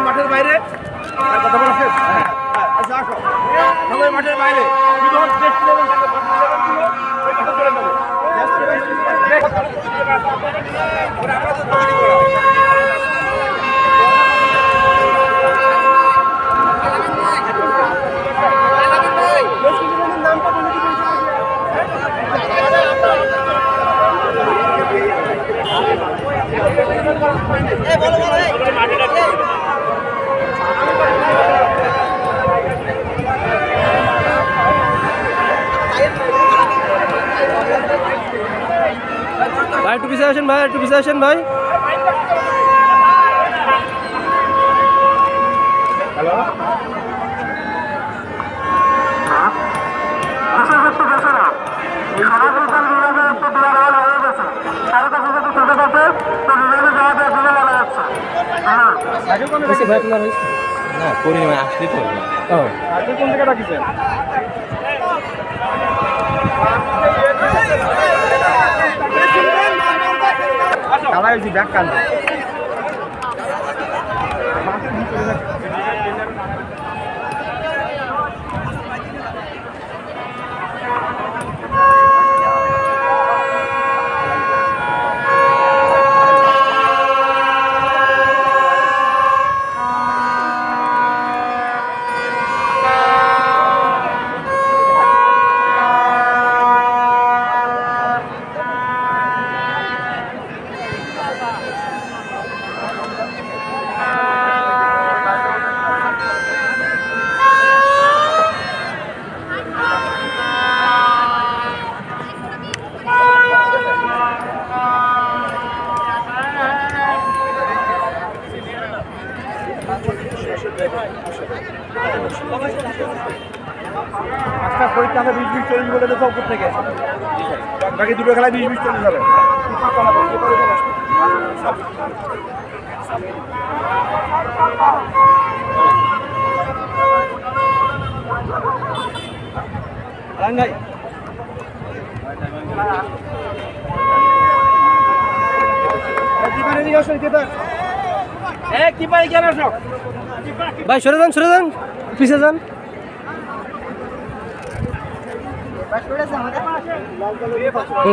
মাঠের বাইরে কথা বলা শেষ। আচ্ছা আসো সবাই মাঠের বাইরে ভাই একটু পিছিয়ে আসেন ভাই, একটু পিছিয়ে আসেন ভাই। ব্যাগ কান আজকে পরীক্ষা 20-20-40 বলে দেবো উপর থেকে, বাকি দুটো খেলায় 20-20-40 হবে। ভাই সরে যান পিছিয়ে যান।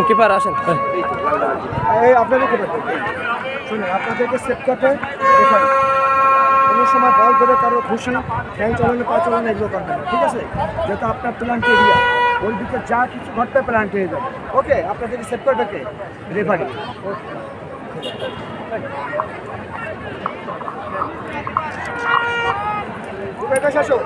কিপার আসেন। আপনাদেরকে শুনুন, আপনাদেরকে সেট করতে কোনো সময় বল ধরে কারো খুশি ঠ্যাং চালানো পা চালানো এগুলো করবেন না, ঠিক আছে? যেহেতু আপনার প্ল্যান্ট এরিয়া, ওই দিকে যা কিছু ঘটতে প্ল্যান্ট হয়ে যাবে। ওকে, আপনাদেরকে সেট করবে কে? রেফারি। আসো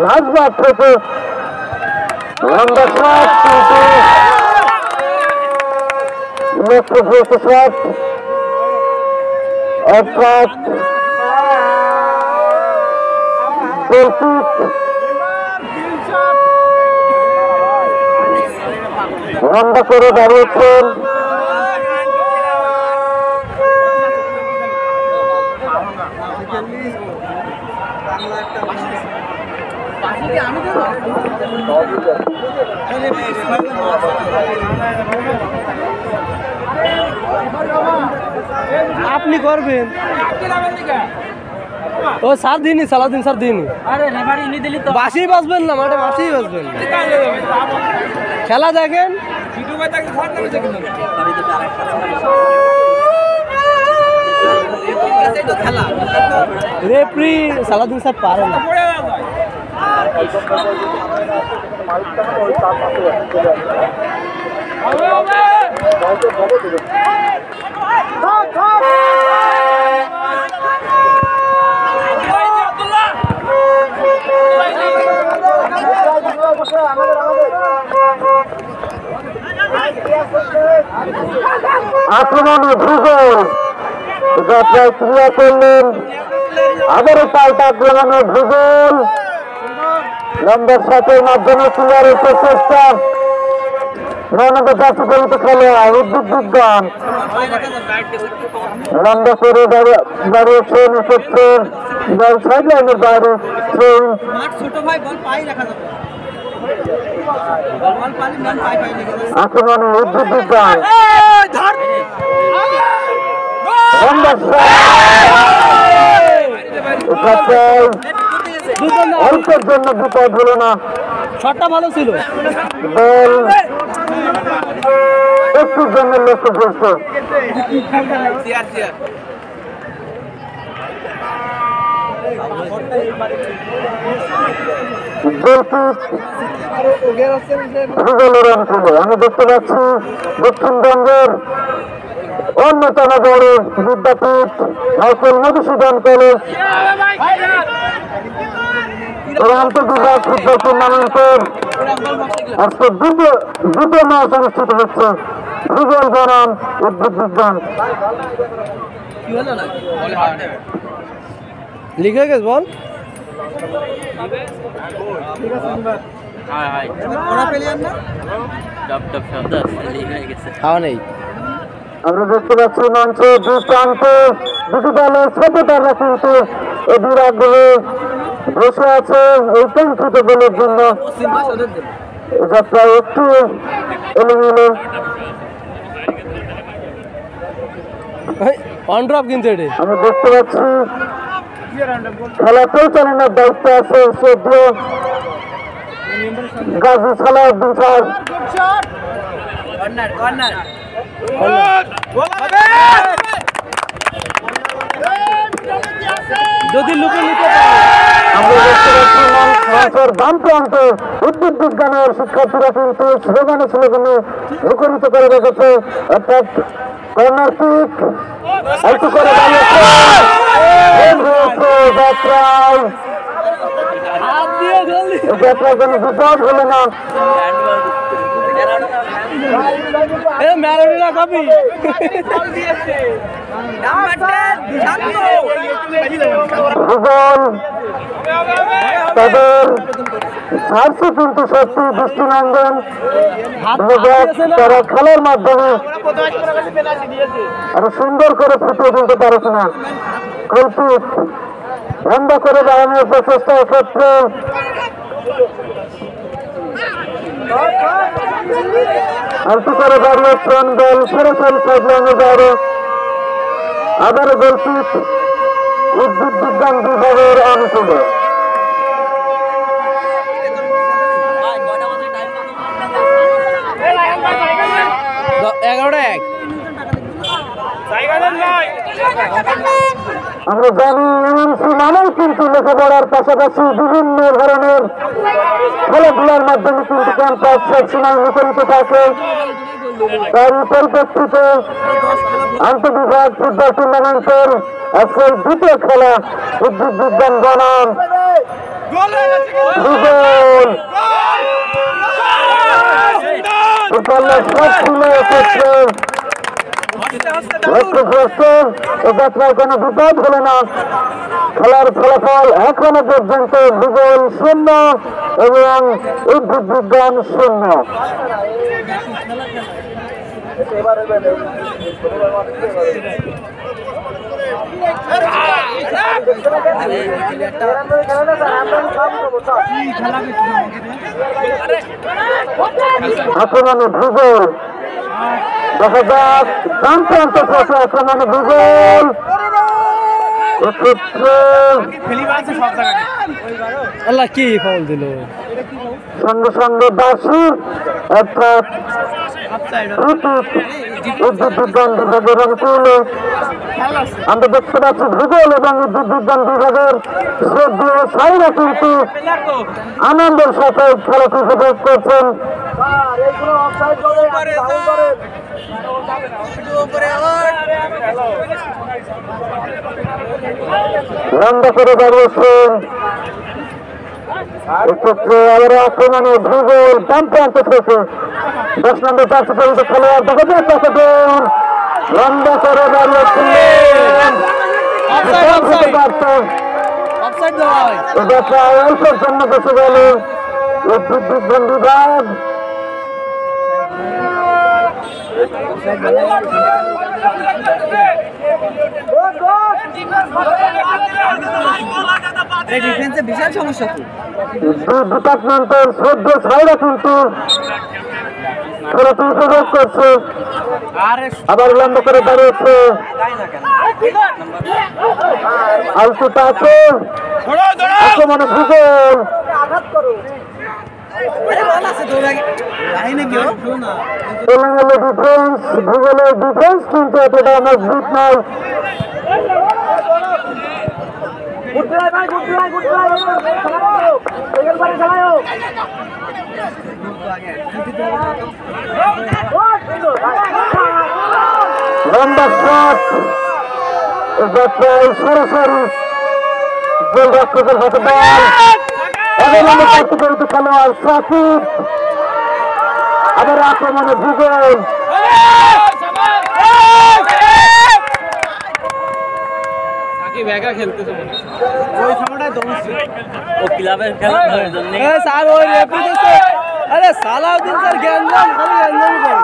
last back triple on the shot left versus the shot up fast বন্ধ করে দাঁড়িয়েছেন আপনি করবেন ও স্যার দিনই সালাদিন স্যার দিনই বাসি বাজবেন না মাঠে বাসি বাজবেন খেলা দেখেন রেফারি সালাদিন স্যার পারে না আক্রমণে ভূগোল যাত্রায় ক্রিয়া করলেন আবারও পাল্টা আক্রমণে ভূগোল নম্বর 7-এর মাধ্যমে ক্লিয়ারের প্রচেষ্টা রণকে জাতীয়করিত খেলোয়াড় উদ্ভিদ বিজ্ঞান লম্বা করে দাঁড়িয়েছেন এক্ষেত্রে সাইড লাইনের বাইরে আক্রমণে উদ্ভিদ বিজ্ঞান অল্পের জন্য বিপদ হলো না, শটটা ভালো ছিল, বল একটুর জন্য লক্ষ্য করছে। আমি দেখতে পাচ্ছি দক্ষিণবঙ্গের অন্যতম বড় বিদ্যাপীঠ হাইস্কুল মধুসূদন কলেজ আন্তর্বিভাগ ফুটবল টুর্নামেন্টের আজকে দ্বিতীয় ম্যাচ অনুষ্ঠিত হচ্ছে ভূগোল বনাম উদ্ভিদ বিজ্ঞান। লিখে গেছে বল খাওয়া নেই। আমরা দেখতে পাচ্ছি মঞ্চে দুই প্রান্তে দুটি দলের ছোটদাররা কিন্তু এদের আগ্রহে বসে আছে এই কাঙ্ক্ষিত গোলের জন্য। যাত্রা একটু এলোমেলো, অনড্রপ কিন্তু এটা আমরা দেখতে পাচ্ছি খেলা পরিচালনার দায়িত্ব আছে শ্রদ্ধেয় গাজী সালাউদ্দিন স্যার। যদি লুকে নিতে আমরা দেখতে পাচ্ছি মঞ্চের বাম প্রান্তে উদ্ভিদ বিজ্ঞানের শিক্ষার্থীরা কিন্তু স্লোগানে স্লোগানে মুখরিত করে রেখেছে, অর্থাৎ কর্নার কিক একটু করে যাত্রায় কোনো বিপদ হলো না। ম্যারাডোনা কপি ভূগোল তাদের ছাড়ছে কিন্তু সত্যি দৃষ্টিনন্দন। তারা খেলার মাধ্যমে আরো সুন্দর করে ফুটিয়ে তুলতে পারছে না। কল্পিত বন্ধ করে দাঁড়ানোর প্রচেষ্টা ক্ষেত্রে আলতু করে দাঁড়িয়েছেন দল সরাসরি সাইডলাইনে বাইরে। আবারও কল্পিত উদ্ভিদ বিজ্ঞান বিভাগের অনুকূলে আমরা জানি এমএমসি নামেই কিন্তু লেখাপড়ার পাশাপাশি বিভিন্ন ধরনের খেলাধুলার মাধ্যমে কিন্তু ক্যাম্পাস সবসময় মুখরিত থাকে। তার পরিপ্রেক্ষিতে আন্তর্বিভাগ ফুটবল টুর্নামেন্টের আজকের দ্বিতীয় খেলা উদ্ভিদ বিজ্ঞান বনাম ভূগোল যাত্রায় কোনো বিপদ হলো না। খেলার ফলাফল এখনো পর্যন্ত ভূগোল 0 এবং উদ্ভিদ বিজ্ঞান 0। আক্রমণে ভূগোল দেখা যাক ডান প্রান্ত পথে আক্রমণে ভূগোল আল্লাহ কি ফাউল দিল সঙ্গে সঙ্গে বাসুর অর্থাৎ উদ্ভিদ বিজ্ঞান বিভাগের অনুকূলে। আমরা দেখতে পাচ্ছি ভূগোল এবং উদ্ভিদ বিজ্ঞান বিভাগের শ্রদ্ধেয় সাইরা কিন্তু আনন্দের সাথে খেলাটি উপভোগ করছেন। লম্বা করে দাঁড়িয়েছেন এক্ষেত্রে আবার আক্রমণে ভূগোল বাম প্রান্ত থেকে 10 নম্বর জার্সি পরিহিত খেলোয়াড় দেখা যায় লম্বা করে দাঁড়িয়েছিলেন অফসাইড দেওয়া হয় এটা প্রায় অল্পের জন্য বেঁচে গেল বিদ্যুৎ বিজ্ঞান বিভাগ। বিশাল সমস্যা তো ডিপার্টমেন্টের সদ্য ছাইরা কিন্তু উপভোগ করছে, আবার লম্বা করে দাঁড়িয়েছে আলতু তাকে আক্রমণে ভূগোল ডিফেন্স ভূগোলের ডিফেন্স কিন্তু এতটা মজবুত নয়। লম্বা শট সরাসরি গোলরক্ষকের হাতে বল অবিলম্বে কার্যকরিত খেলোয়াড় সাকিব আবার আক্রমণে ভূগোল ওই সময়টায় ও ক্লাবের খেলার জন্য স্যার ওই রেপুটেশন আরে সালাউদ্দিন স্যার জ্ঞানদান খালি জ্ঞানদান খেলা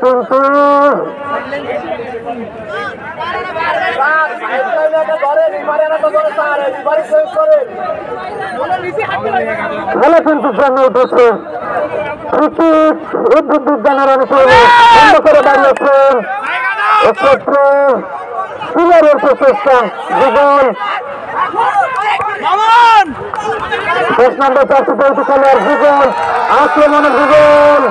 কিন্তু খেলা কিন্তু জমে উঠেছে ক্রিকেট উদ্ভিদ বিজ্ঞানের অনুকূলে বন্ধ করে দাঁড়িয়েছেন এক্ষেত্রে প্লেয়ারের প্রচেষ্টা ভূগোল 10 নম্বর চারটি পরিচিত খেলোয়াড় ভূগোল আক্রমণে ভূগোল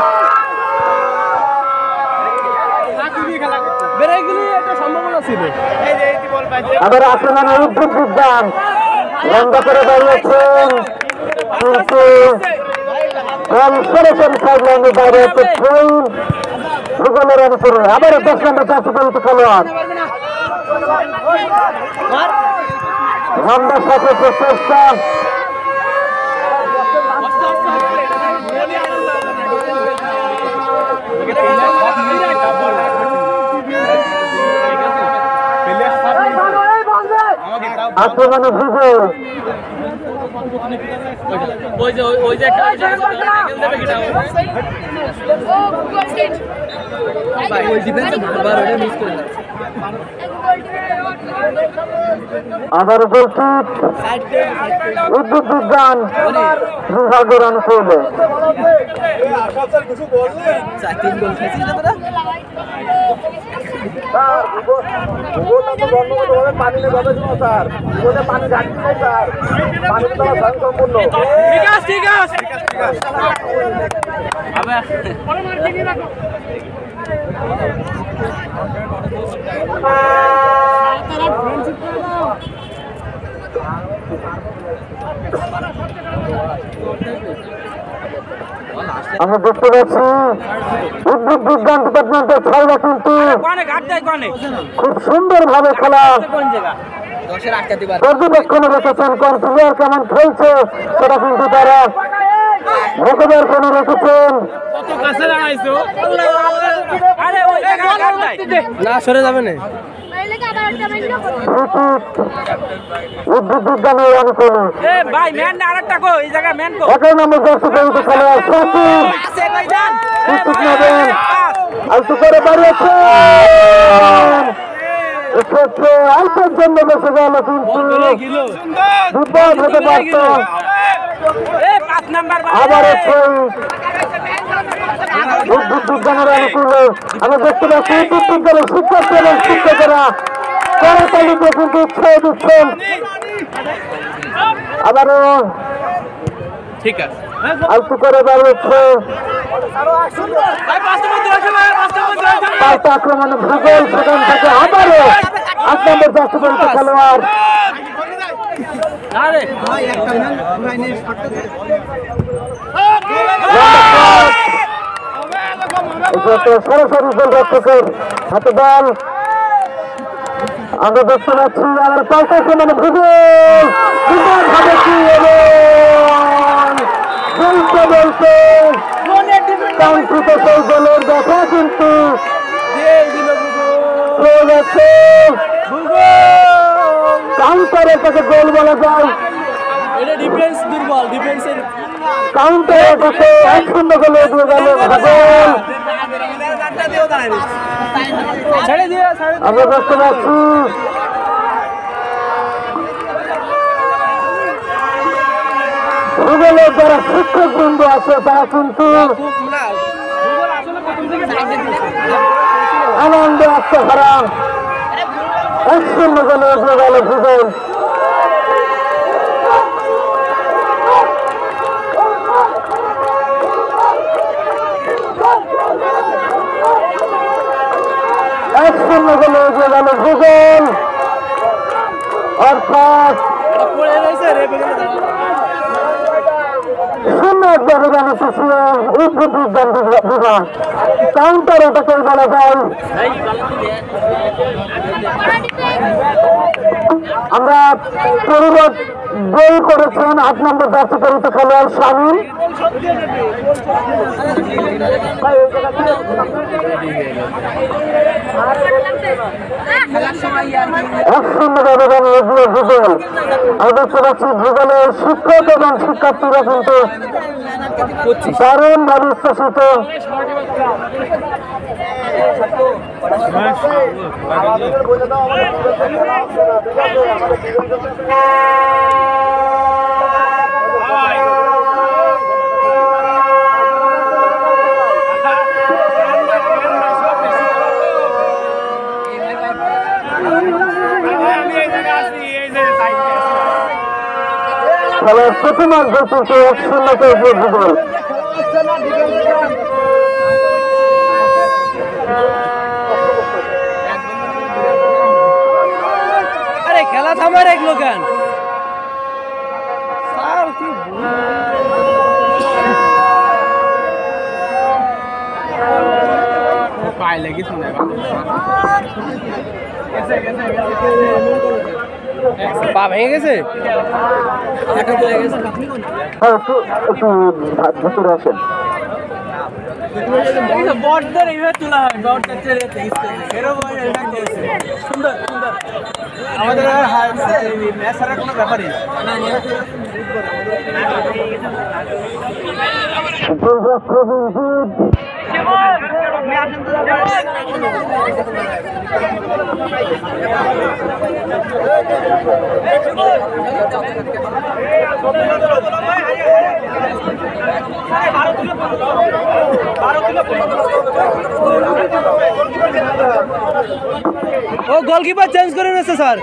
আবার আক্রমণে উদ্ভিদ বিজ্ঞান বন্ধ করে দাঁড়িয়েছেন কিন্তু বল সরাসরি সাইডলাইনে বাইরে হচ্ছে ভূগোলের অনুসরণে আবার 10 নম্বর চারটি পরিচিত খেলোয়াড় লম্বা সাথে প্রচেষ্টা আক্রমণে ভূগোল আবার বলছি উদ্ভিদ বিজ্ঞান বিভাগের অনুকূলে পানি গবেষণা স্যার পানি ঘাটতি নেই স্যার পানি সম্পূর্ণ ঠিক আছে আমরা দেখতে পাচ্ছি উদ্ভিদ বিজ্ঞান ডিপার্টমেন্টের খেলা কিন্তু খুব সুন্দর ভাবে খেলা পর্যবেক্ষণে রেখেছেন কোন প্লেয়ার কেমন খেলছে সেটা কিন্তু তারা পর্যবেক্ষণে রেখেছেন। না সরে যাবে না উদ্ভিদ বিজ্ঞানের অনুকূলে 11 নম্বর জার্সি পরিচিত খেলোয়াড় নেবেন আলতু করে বাড়িয়েছে এক্ষেত্রে অল্পের জন্য বেঁচে গেল কিন্তু বিপদ হতে পারত। আবার উদ্ভিদ বিজ্ঞানের অনুকূলে আমরা দেখতে পাচ্ছি উদ্ভিদ বিজ্ঞানের শিক্ষার্থী এবং শিক্ষকেরা করতালিতে কিন্তু উৎসাহ দিচ্ছেন। আবারও ঠিক আছে আলতু করে দাঁড়িয়েছে আক্রমণে ভূগোল সেখান থেকে আবারও 8 নম্বর জার্সি পরিচিত খেলোয়াড় সরাসরি গোলরক্ষকের হাতে বল আমরা দেখতে পাচ্ছি আমার পাল্টাছে মানে ভুগল ভাবে কি বলতে বলতে কাউন্ট্রিতে সেই গোলের দেখা কিন্তু কাউন্টারে তাকে গোল বলা যায়। এটা ডিফেন্স দুর্বল, ডিফেন্সের কাউন্টারে তাকে 1-0 গোলে এগিয়ে গেল গোল। ছেড়ে দিয়ে আমরা দেখতে পাচ্ছি ভূগোলের যারা শিক্ষক বৃন্দ আছে তারা কিন্তু আনন্দে আত্মহারা 1-0 গোলে এগিয়ে গেল ভূগোল। ভূগোল অর্থাৎ কাউন্টার এটাকে বলা যায়। আমরা পরিবর্ত গোল করেছেন 8 নম্বর জার্সি পরিহিত খেলোয়াড় শামিম। ভূগোলের শিক্ষক এবং শিক্ষার্থীরা কিন্তু দারুণ ভাবে উচ্ছ্বসিত। খেলার প্রথমার্ধ কিন্তু 1-0 এগিয়ে ভূগোল। আরে খেলা থামার এক লোকান পাইলে কিছু না পা ভেঙে গেছে, ভিতরে আসেন। বটদের এইভাবে তোলা হয়, বটদের সুন্দর সুন্দর। আমাদের ম্যাচ হারার কোনো ব্যাপারই ও গোলকিপার চেঞ্জ করে নিয়েছে স্যার।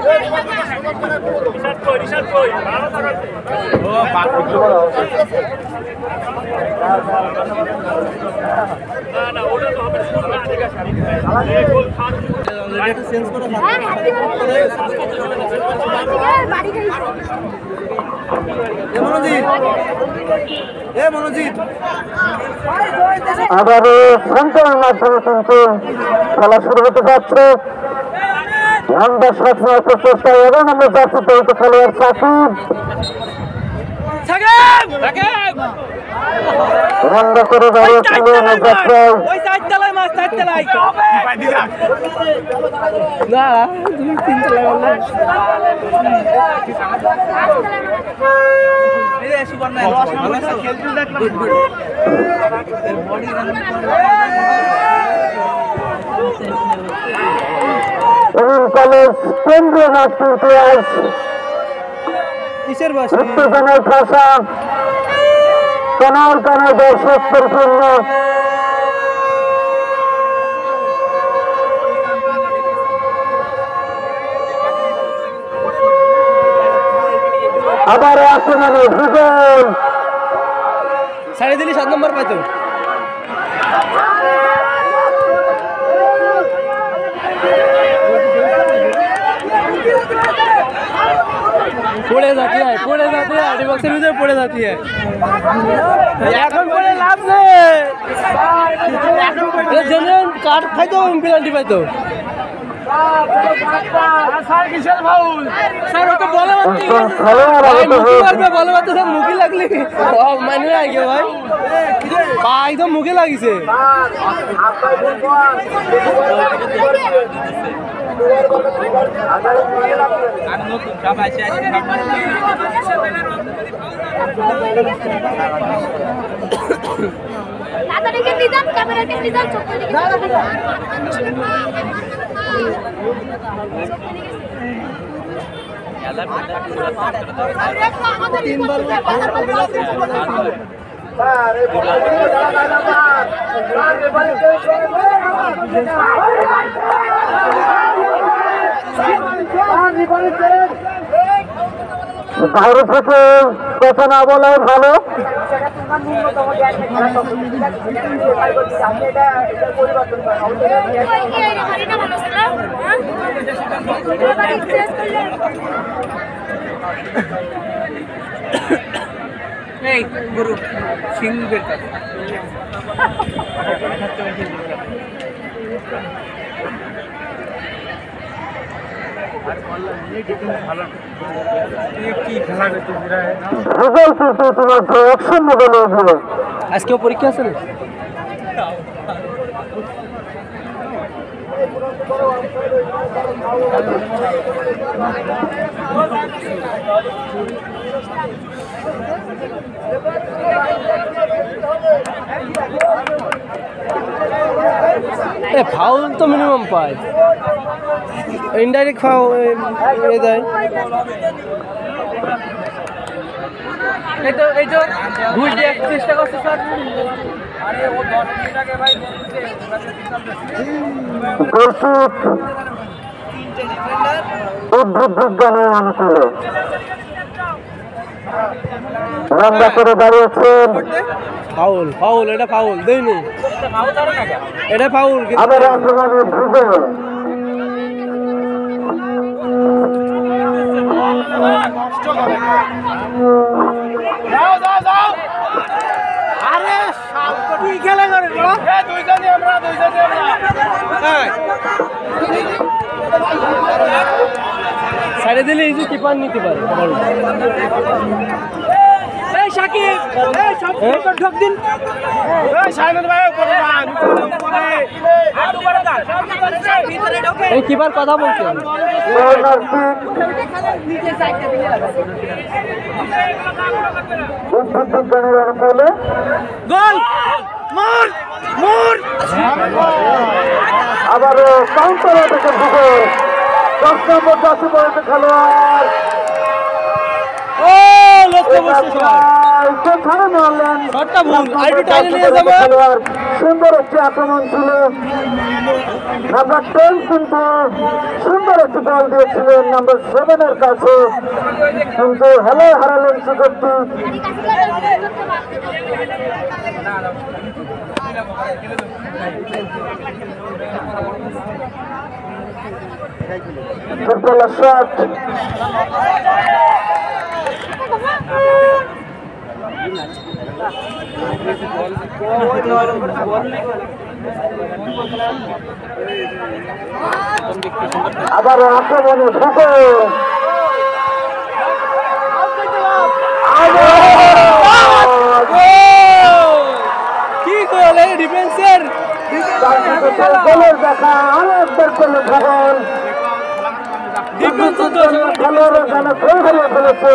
আবারও সেন্টারের মাধ্যমে কিন্তু খেলা শুরু হতে যাচ্ছে। আমরা সবসময় প্রচেষ্টা 11 নম্বর জার্সি পরিহিত খেলোয়াড় সাকিব বন্ধ করে দাঁড়িয়েছিলেন যাত্রায়। কলেজ কেন্দ্রীয় মাঠ কিন্তু কিসের বাস উত্তেজনার ভাষা কানাল কানাল দর্শক পরিপূর্ণ। আবার আক্রমণে ভূগোল সাড়ে দিলি 7 নম্বর পাইতো। पड़े जाती है डिबक्सের ভিতরে পড়ে जाती है। এখন পড়ে লাভ নেই, এখন জেনুইন কাট খাইতো পেনাল্টি পাইতো। স্যার ও তো বলে মারতে স্যার মুখে লাগলি মানে লাগে ভাই ভাই তো মুখে লাগিছে তাদেরকে নিজাম ক্যামেরাকে নিজাম চোখ করে বাইরে থেকে কথা না বলাই ভালো। এই গুরু সিংহের কাছে আজকেও পরীক্ষা আছে না ফাউল তো মিনিমাম পায় ইনডাইরেক্ট ফাউল দেয় এই তো ঘুষ দিয়ে চেষ্টা করছে স্যার আরে ও 10 মিনিট আগে ভাই রান্না করে দাঁড়িয়েছেন ফাউল ফাউল এটা ফাউল দেয়নি এটা ফাউল আবার আক্রমণে ঢুকে আরে কি খেলা করে সাইডে দিলে এই যে কিপার নিতে পারে এই সাকিব এই সব ঢোক দিন এই সাইমন ভাই উপরে এই কিপার কথা বলছে নিচে সাইডটা দিয়ে গোল মোর মোর আবার কাউন্টারে থেকে ঢুকে 10 নম্বর 10 পয়েন্টে খেলোয়াড় ও লক্ষ্য বসে সেখানে মারলেন শটটা ভুল আইডি টাইনে নিয়ে যাব সুন্দর একটি আক্রমণ ছিল নাম্বার 10 কিন্তু সুন্দর একটি বল দিয়েছিলেন নাম্বার 7 এর কাছে কিন্তু হেলে হারালেন সুযোগটি ফুটবলার শট আবার আক্রমণে ঢুকে কি গোল এই ডিফেন্সের গোলের দেখা আরেকবার করলো ভগবান খেলোয়াড়ের জানা গোল হারিয়ে ফেলেছে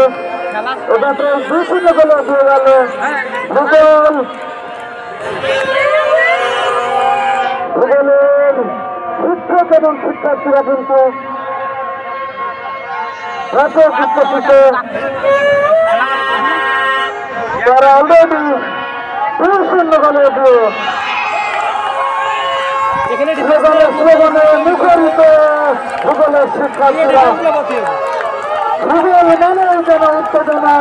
এটা তো 2-0 গোলে দিয়ে গেল ভূগোল ভূগোলের শিক্ষক এবং শিক্ষার্থীরা কিন্তু জাতীয় শিক্ষার্থীতে তারা অলরেডি 2-0 গোলে দিয়ে এখানে স্লোগানে মুখরিত ভূগোলের শিক্ষার্থীরা ভূগোল মানেই যেন উত্তেজনা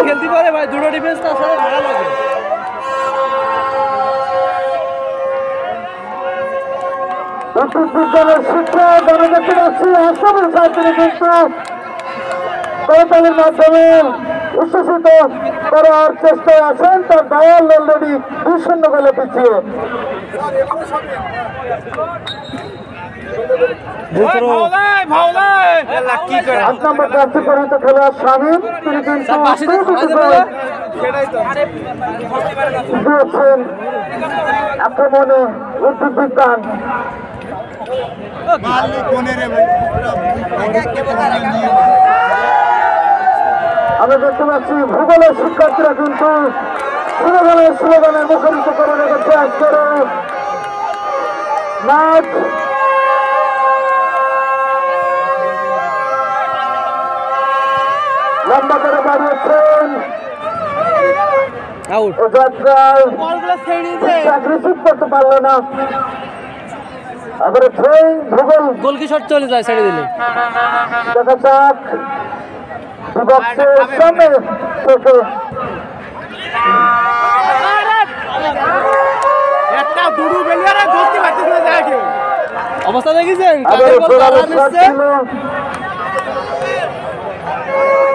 খেলতে পারে ভাই দুটো ডিফেন্স তার সাথে ভালো লাগে বিজ্ঞানের শিক্ষা আমরা দেখতে পাচ্ছি আসামের ছাত্রী কিন্তু করতালির মাধ্যমে উচ্ছ্বসিত করার চেষ্টায় আছেন তার দল অলরেডি 2-0 গোলে পিছিয়ে আট নম্বর জার্সি পরিহিত খেলোয়াড় শামীম, তিনি কিন্তু দিয়েছেন আক্রমণে উদ্ভিদ বিজ্ঞান। আমরা দেখতে পাচ্ছি ভূগোলের শিক্ষার্থীরা কিন্তু স্লোগানের মুখরিত করে রেখেছে আজকের মাঠ। লম্বা করে দাঁড়িয়েছেন রিসিভ করতে পারলো না। আবার ভূগোল গোল কি শট চলে যায় ছেড়ে দিলে। দেখা যাক বিভক্তের সামনে থেকে অবস্থা দেখেছেন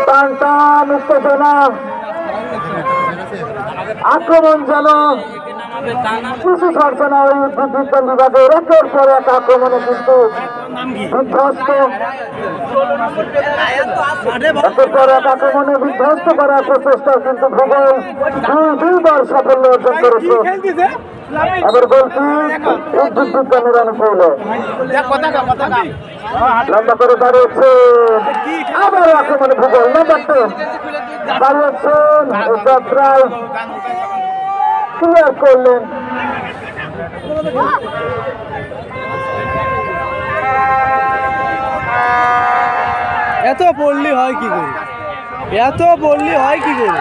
টান টান উত্তেজনা, আক্রমণ যেন কিছু ছাড়ছে না। ওই বিজ্ঞান বিভাগের একের পর এক আক্রমণে কিন্তু বিধ্বস্ত, একের পর এক আক্রমণে বিধ্বস্ত করার প্রচেষ্টা কিন্তু ভূগোল দুইবার সাফল্য অর্জন করেছে। আবার বলছি উদ্ভিদ বিজ্ঞানের অনুকূলে লম্বা করে দাঁড়িয়েছে, আবার আক্রমণে ভূগোল নাম্বার 10 দাঁড়িয়েছেন যাত্রায় ক্লিয়ার করলেন। এত পড়লি হয় কি করে, এত পড়লি হয় কি করে?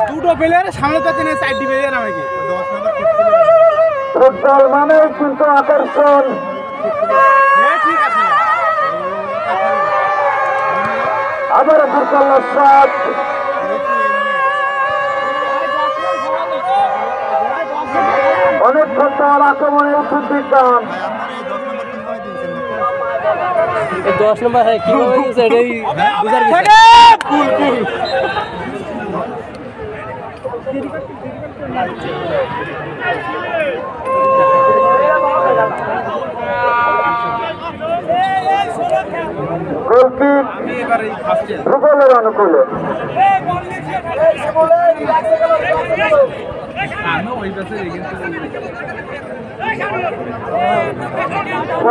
দুটো প্লেয়ারের সামনে পাচ্ছে না, সাইড দিবে না নাকি? ফুটবল মানে কিন্তু আকর্ষণ। আবার ফুটবলের শট, অনেকক্ষণ পর আক্রমণের উদ্ভিদ বিজ্ঞান। 10 নম্বর হ্যাঁ কি হয়েছে এটাই বুঝার বিষয়। গোলকিক ভূগোলের অনুকূলে।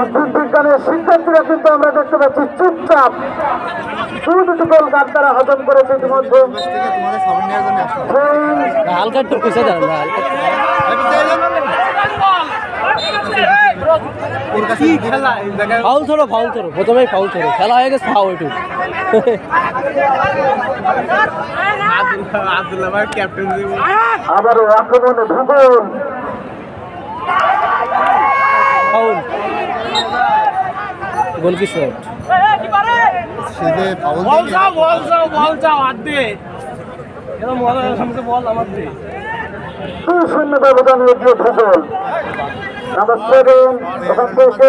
উদ্ভিদ বিজ্ঞানের শিক্ষার্থীরা কিন্তু আমরা দেখতে পাচ্ছি চুপচাপ দুটি গোল গান তারা হজম করেছে ইতিমধ্যে। হালকা একটু পিছিয়ে দাঁড়ান না, ফাউল ধরো প্রথমেই ফাউল ধরো, খেলা হয়ে গেছে ফাউল একটু। আবারও আক্রমণে ভূগোল, ফাউল গোল কি শট? শূন্য ব্যবধানে এগিয়ে ভূগোল। নাম্বার 7 ওখান থেকে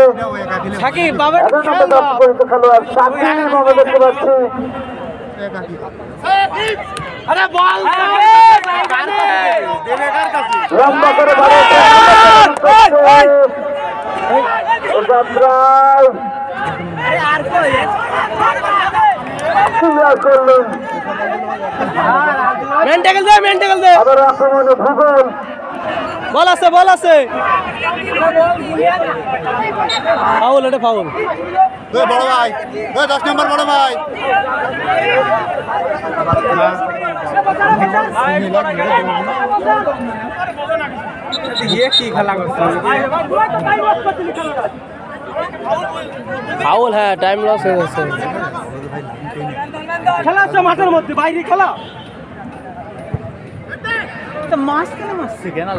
সাকিব বাবা খেলোয়াড় সাকিব আমরা দেখতে পাচ্ছি। লম্বা করে করলেন। আবার আক্রমণে ভূগোল, বল আছে ফাউল, এটা ফাউল। বড় ভাই 10 নম্বর বড় ভাই কি খেলা করছে ফাউল? হ্যাঁ টাইম লস হয়ে গেছে। খেলা আছে মাঠের মধ্যে, বাইরে খেলা। মাছ কেন মারছে কেন?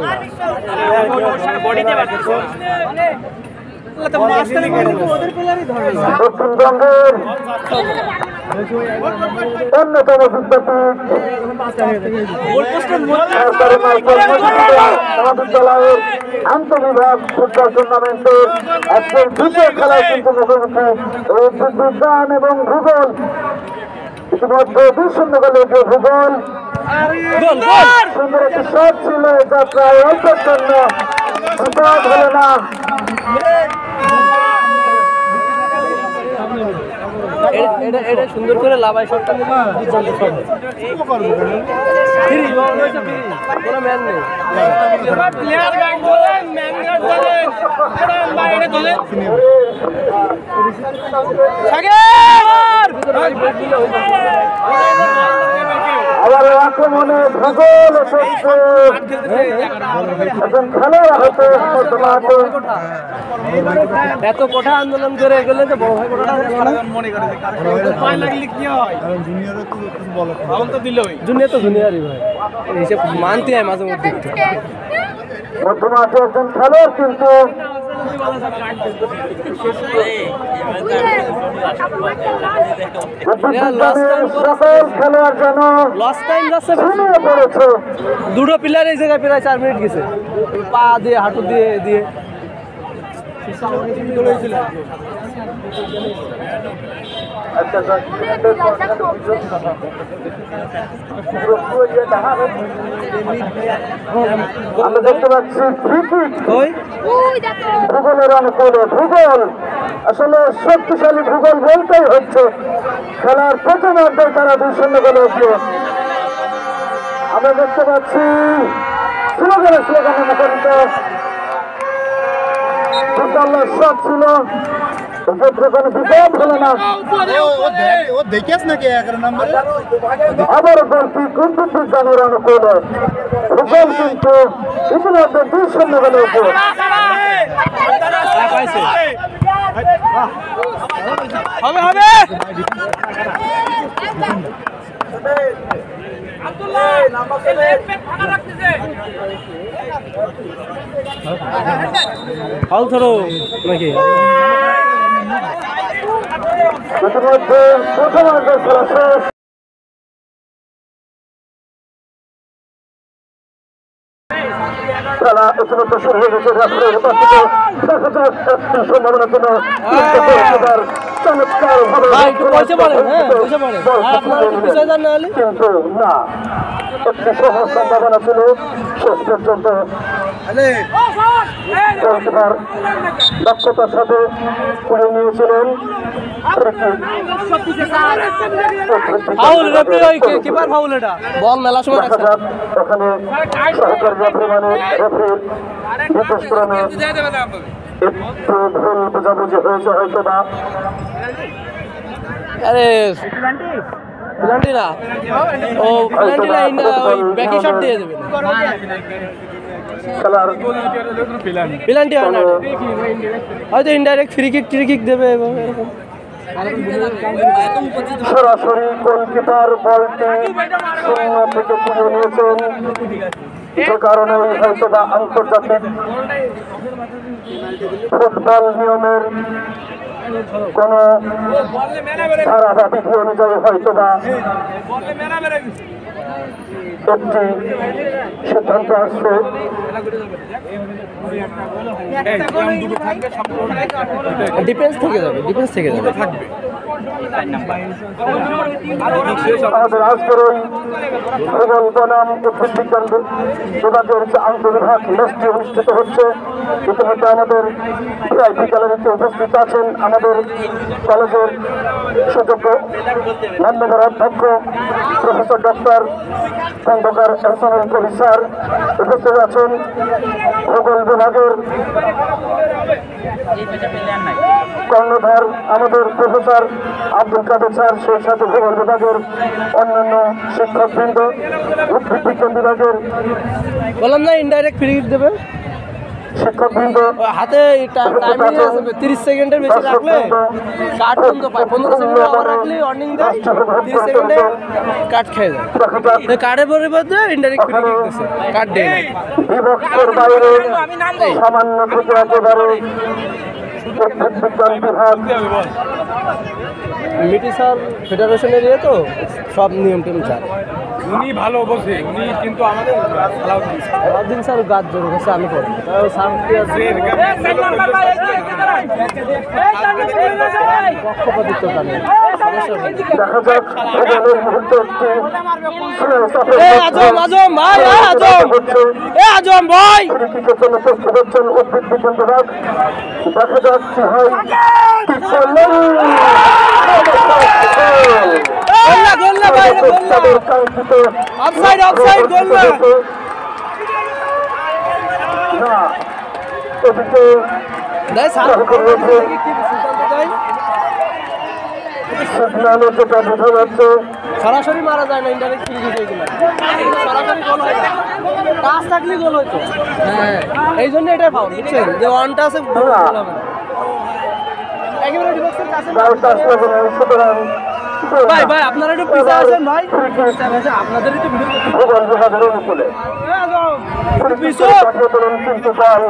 দক্ষিণবঙ্গের অন্যতম মহাবিদ্যালয়ের আন্তঃবিভাগ ফুটবল টুর্নামেন্টের আজকের দ্বিতীয় খেলায় কিন্তু মুখোমুখি বিজ্ঞান এবং ভূগোল। ইতিমধ্যে 2-0 গোলে এগিয়ে ভূগোল। সুন্দর একটি শট ছিল, যা প্রায় অল্পের জন্য বিপদ হলো না। এটা সুন্দর করে লাভাই শটটা দিলে কোনো ম্যান নেই। আবার আক্রমণে ভূগোল এসেছে, এখন খেলোয়াড় হতে এত কোঠা আন্দোলন করে গেলে তো বড় ভাই কোঠাটা জুনিয়র তো জুনিয়রই ভাই হিসেব মানতে হয় মাঝে মধ্যে একটু। মধ্যমাঠে একজন খেলোয়াড় কিন্তু সকল খেলোয়াড় যেন লস টাইম যাচ্ছে ঘুমিয়ে পড়েছে। দুটো প্লেয়ার এই জায়গায় প্রায় 4 মিনিট গেছে পা দিয়ে হাঁটু দিয়ে দিয়ে আমরা দেখতে পাচ্ছি ওই ভূগোলের অনুকূলে ভূগোল আসলে শক্তিশালী ভূগোল বলতেই হচ্ছে। খেলার প্রথম অর্ধে তারা 2-0 গোলে উঠল। আমরা দেখতে পাচ্ছি স্লোগানে মুখরিত ফুটবলের শট ছিল, কোনো বিপদ হলো না। ও দেখিস নাকি 11 নম্বরে আবার বলছি কুন্টু বিজ্ঞানের অনুকূলে ভূগোল কিন্তু ইতিমধ্যে 2-0 গোলে উঠল। হবে হবে ফাউল ধরো নাকি ইতিমধ্যে প্রথম অর্ধের খেলা শেষ। খেলা ইতিমধ্যে শুরু হয়ে গেছে। রাত্রের বাকিতে দেখা যাক একটি সম্ভাবনার জন্য চমৎকার ভাবে কিন্তু না, একটি সহজ সম্ভাবনা ছিল শেষ পর্যন্ত দক্ষতার সাথে করে নিয়েছিলেন। ফাউল রেফারি কিপার ফাউল এটা বল মেলা সময় দেখা যাক ওখানে সহকারী রেফারি মানে রেফারির নির্দেশক্রমে একটু ভুল বোঝাবুঝি হয়েছে হয়তো বা। আরে পেনাল্টি না ও পেনাল্টি না ওই ব্যাকি শট দিয়ে দেবে খেলার পেনাল্টি হয় না হয়তো ইনডাইরেক্ট ফ্রি কিক দেবে এবং এরকম সরাসরি গোলকিপার বলটি শূন্য থেকে তুলে নিয়েছেন, যে কারণে হয়তো বা আন্তর্জাতিক ফুটবল নিয়মের কোন ধারা বা বিধি অনুযায়ী হয়তো বা একটি সিদ্ধান্ত আসছে। ডিফেন্স থেকে যাবে আমাদের আজকের ওই ভূগোল বনাম উদ্ভিদ বিজ্ঞান বিভাগের যে আন্তঃবিভাগ ম্যাচটি অনুষ্ঠিত হচ্ছে। ইতিমধ্যে আমাদের ভিআইপি গ্যালারিতে উপস্থিত আছেন আমাদের কলেজের সুযোগ্য মান্যবর অধ্যক্ষ প্রফেসর ডক্টর খন্দকার এহসানুল কবির স্যার, উপস্থিত আছেন ভূগোল বিভাগের কর্ণধার আমাদের প্রফেসর আব্দুল কাদের স্যার, সেই সাথে ভূগোল বিভাগের অন্যান্য শিক্ষকবৃন্দ, উদ্ভিদ বিজ্ঞান বিভাগের বললাম না ইনডাইরেক্ট ফ্রি কিক দেবে শিক্ষকবৃন্দ, হাতে টাইমিং 30 সেকেন্ডের বেশি রাখলে কাট বন্ধ পায়, 15 সেকেন্ড ওভার রাখলে ওয়ার্নিং দেয়, 30 সেকেন্ডে কাট খেয়ে যায়। কার্ডের পরিবর্তে ইনডাইরেক্ট ফ্রি কিক দিচ্ছে, কাট দেয় না। বিভক্তের বাইরে সামান্য থেকে একেবারে উদ্ভিদ বিজ্ঞান বিভাগ মিটিসার ফেডারেশনের ইয়ে তো সব নিয়ম টিম জানে। উনি ভালো বোঝে, উনি কিন্তু আমাদের আলাউদ্দিন স্যার গাছ জোর হচ্ছে আমি করবো স্যার কি আছে পক্ষপাতিত্বটা নেই। দেখা যাক ভুবনের মুহূর্তে আজম আজম ভাই আজম আজম ভাই ক্রিকেটের জন্য প্রস্তুত হচ্ছেন উদ্ভিদ বিজ্ঞান বিভাগ। দেখা যাক কি হয়। কি করলেন গোল্লা ভাই গোল্লা অফসাইড অফসাইড গোল্লা না এদিকে দেখ সিগন্যালে যেটা বোঝা যাচ্ছে সরাসরি মারা যায় না, ইনডাইরেক্ট ফ্রি কিক এগুলো সরাসরি গোল হয় না, টাচ থাকলে গোল হইতো। হ্যাঁ এই জন্য এটা ফাউল বুঝছেন, যে ওয়ানটা আছে গোল হবে না। একেবারে ডিবক্সের কাছে সুতরাং ভাই ভাই আপনারা একটু পিছিয়ে আছেন ভাই, আপনাদেরই তো ভিডিও করতে ভুবন বিভাগের অনুকূলে কিন্তু তার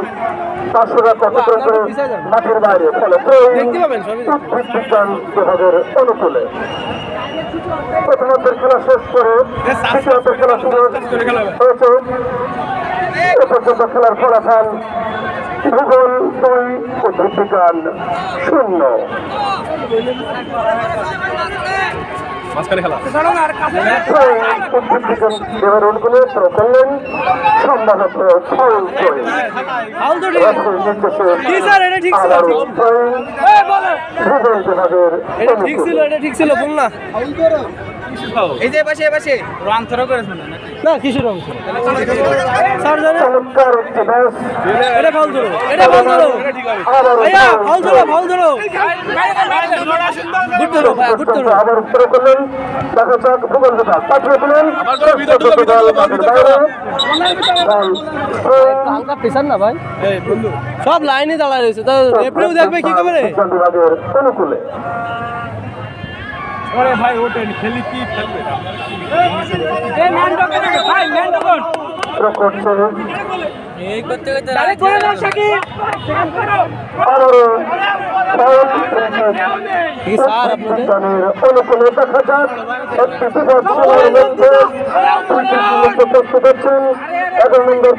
পাঁচশোটা কতক্ষণ করে মাঠের বাইরে ফলে দেখতে পাবেন সবই উদ্ভিদ বিজ্ঞান বিভাগের অনুকূলে প্রথমার্ধের খেলা শেষ করে দ্বিতীয়ার্ধের খেলা শুরু হয়েছে। এ পর্যন্ত খেলার ফলাফল ভূগোল 2, উদ্ভিদ বিজ্ঞান 0। মাঝখানে খেলা উদ্ভিদ বিজ্ঞান বিভাগের অনুকূলে থ্রো করলেন সম্ভবত ফাউল করে ফাউল তো নির্দেশে ঠিক স্যার, এটা ঠিক ছিল, ভূগোল বিভাগের এটা ঠিক ছিল, এটা ঠিক ছিল বল না। এই যে পাশে পাশে রান থ্রো করেছেন না কিসের অংশ স্যার জানেন চমৎকার একটি ম্যাচ। এটা ফাউল ধরো, এটা ফাউল ধরো ভাইয়া, ফাউল ধরো ফাউল ধরো গুড ধরো ভাই গুড ধরো। আবার উত্তর করলেন। দেখা যাক ভূগোল বিভাগ পাঠিয়ে দিলেন হালকা প্রেসার না ভাই, সব লাইনে দাঁড়ায় রয়েছে, তো রেফারিও দেখবে কি করবে রে। বিভাগের অনুকূলে আরে ভাই ওঠেন খেলি কি খেলবে থ্রো করছে এই করতে করতে ডাইরেক্ট করে দাও শাকিব আবারও ফাউল কি স্যার আপনাদের বিজ্ঞানের অনুকূলে। দেখা যাক একটি বিভাগ সময়ের মধ্যে প্রস্তুত হচ্ছেন 11 নম্বর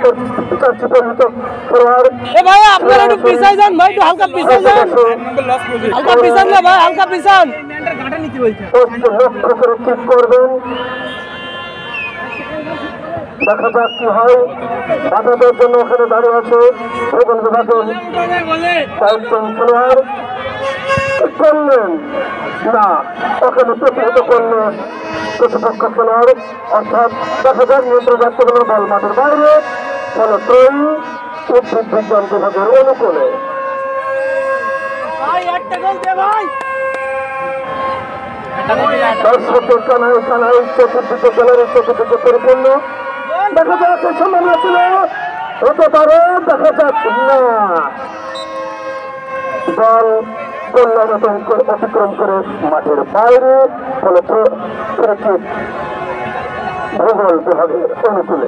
চারটি পরিণত খেলোয়াড়। এ ভাই আপনারা একটু পিছাই যান ভাই, একটু হালকা পিছাই যান, হালকা পিছান না ভাই, হালকা পিছান। লক্ষ্য করে ঠিক করবেন। দেখা যাক কি হয়। বাধাদের জন্য ওখানে দাঁড়িয়ে আছে ভূগোল বিভাগের কয়েকজন খেলোয়াড়। করলেন না, ওখানে প্রতিহত করলেন প্রতিপক্ষ খেলোয়াড়, অর্থাৎ দেখা যাক নিয়ন্ত্রণ রাখতে গেল বল মাঠের বাইরে, ফলে ত্রয়ী উদ্ভিদ বিজ্ঞান বিভাগের অনুকূলে। দর্শকের কানায় কানায় চতুর্দিক গ্যালারি চতুর্দিক পরিপূর্ণ। দেখা যাক সম্ভাবনা ছিল, হতে পারে, দেখা যাক না, বল গোল্লার অতিক্রম করে মাঠের বাইরে, ফলে ভূগোল বিভাগের অনুকূলে।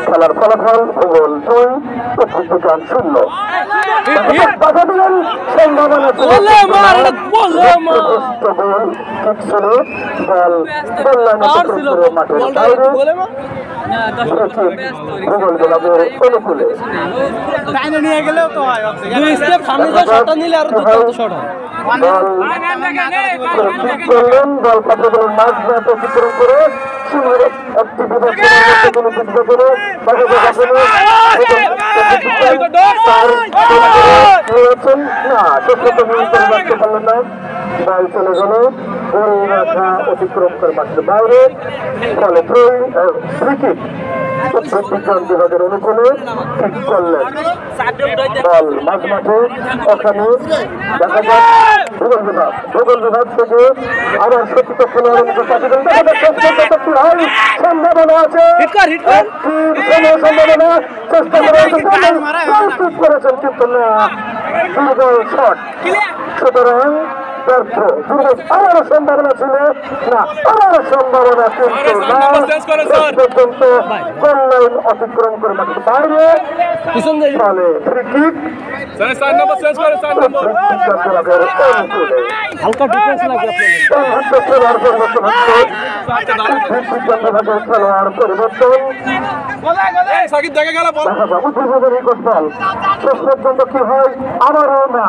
খেলার ফলাফল ভূগোল 2, উদ্ভিদ বিজ্ঞান 0। বাধা দিলেন সম্ভাবনা বল মাঠের বাইরে, ভূগোল বিভাগের অনুকূলে। নিয়ে গেলেও তো হয়, দুই স্টেপ সামনে যা শটটা নিলে আর দুটো শট হয়। করলেন বল পাঠিয়ে দিলেন মাঝ ম্যাচ অতিক্রম করে সিংহের একটি বিভাগ না চোখটা নিয়ন্ত্রণ রাখতে পারলেন না, বল চলে গেল গোল রাখা অতিক্রম করে মাঠের বাইরে, ফলে ফ্রি কিক উদ্ভিদ বিজ্ঞান বিভাগের অনুকূলে ঠিক করলেন। বল মাঝ মাঠে, ওখানে দেখা যাক ভূগোল বিভাগ থেকে আবার সত্যিত খেলোয়াড় সম্ভাবনা আছে, সম্ভাবনা চেষ্টা করেছেন কিন্তু না, দুর্বল শট। সুতরাং ব্যর্থ। আমার সম্ভাবনা ছিল না, আমার সম্ভাবনা কিন্তু না। পর্যন্ত গোল লাইন অতিক্রম করে মাঠের বাইরে ফলে ফ্রি কিক হালকা ডিফারেন্স লাগবে খেলোয়াড় পরিবর্তন শেষ পর্যন্ত কি হয় আবারও না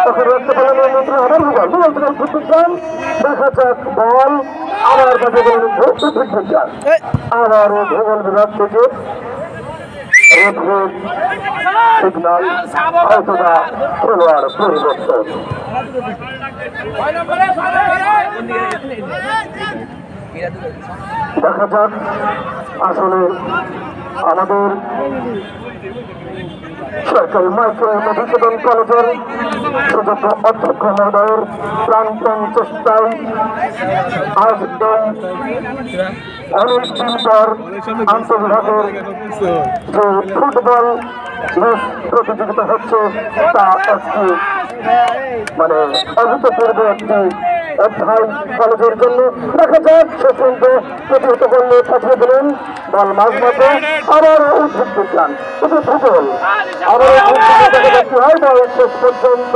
তখন রাখতে পারলেন আবার দেখা যাক বল আবার আবারও ভূগোল বিভাগ থেকে সিগনাল হয়তোবা খেলোয়াড় পরিবর্তন। দেখা যাক আসলে আমাদের সরকারি মাইক্রো মধুসূদন কলেজের সুযোগ্য অধ্যক্ষ মহোদয়ের প্রাণপণ চেষ্টায় আজ অনেকদিন পর আন্তর্জাতিক যে ফুটবল প্রতিযোগিতা হচ্ছে তা একটি মানে অভূতপূর্ব একটি অধ্যায় কলেজের জন্য। দেখা যাক শেষ পর্যন্ত প্রতিহত করলে পাঠিয়ে দিলেন বল মাঝ মাঠে আবারও উদ্ভিদ বিজ্ঞান ভূগোল আবারও কি হয় বল শেষ পর্যন্ত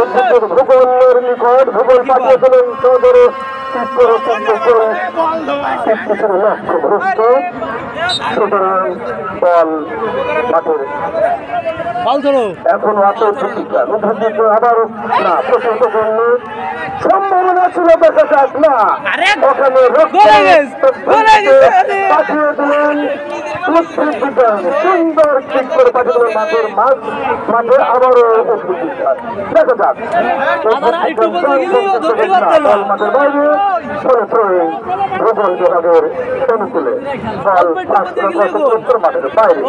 উদ্ভিদের ভূগোলের নিকট ভূগোল পাঠিয়ে দিলেন সদরে সুতরাং বল মাঠের এখনো আছে আবার না প্রশান্ত করল সম্ভাবনা ছিল দেখা যাক না ওখানে পাঠিয়ে দিলেন সুন্দর ঠিক করে পাঠিয়ে দিলেন মাঠের মাঠে আবারও দেখা যাক মাঠের বাইরে ভূগোল বিভাগের অনুকূলে বল মাঠের বাইরে